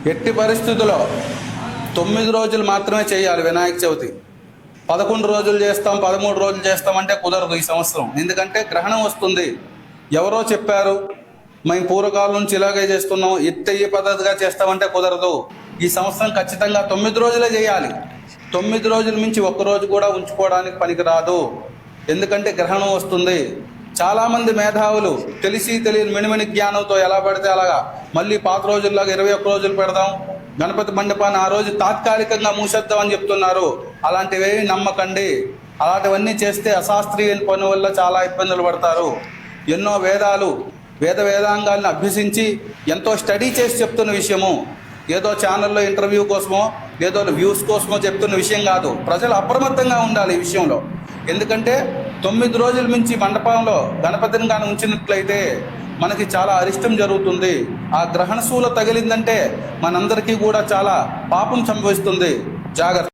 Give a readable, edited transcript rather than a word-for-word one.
ఎట్టి పరిస్థితుల్లో 9 రోజులు మాత్రమే చేయాలి వినాయక చవితి. 11 రోజులు చేస్తాం, 13 రోజులు చేస్తామంటే కుదరదు ఈ సంవత్సరం. ఎందుకంటే గ్రహణం వస్తుంది. ఎవరో చెప్పారు, మేము పూర్వకాలం నుంచి ఇలాగే చేస్తున్నాం, ఈ పద్ధతిగా చేస్తామంటే కుదరదు. ఈ సంవత్సరం ఖచ్చితంగా 9 రోజులే చేయాలి. 9 రోజుల మించి ఒక్కరోజు కూడా ఉంచుకోవడానికి పనికిరాదు. ఎందుకంటే గ్రహణం వస్తుంది. చాలామంది మేధావులు తెలిసి తెలియని మినిమిని జ్ఞానంతో ఎలా పడితే అలాగా మళ్ళీ పాత రోజుల్లాగా 21 రోజులు పెడదాం, గణపతి మండపాన్ని ఆ రోజు తాత్కాలికంగా మూసేద్దాం అని చెప్తున్నారు. అలాంటివేమీ నమ్మకండి. అలాంటివన్నీ చేస్తే అశాస్త్రీయ పని వల్ల చాలా ఇబ్బందులు పడతారు. ఎన్నో వేదాంగాలను అభ్యసించి ఎంతో స్టడీ చేసి చెప్తున్న విషయము. ఏదో ఛానల్లో ఇంటర్వ్యూ కోసమో ఏదో వ్యూస్ కోసమో చెప్తున్న విషయం కాదు. ప్రజలు అప్రమత్తంగా ఉండాలి ఈ విషయంలో. ఎందుకంటే 9 రోజుల మించి మండపంలో గణపతిని కానీ ఉంచినట్లయితే మనకి చాలా అరిష్టం జరుగుతుంది. ఆ గ్రహణ శూల తగిలిందంటే మనందరికీ కూడా చాలా పాపం సంభవిస్తుంది. జాగ్రత్త.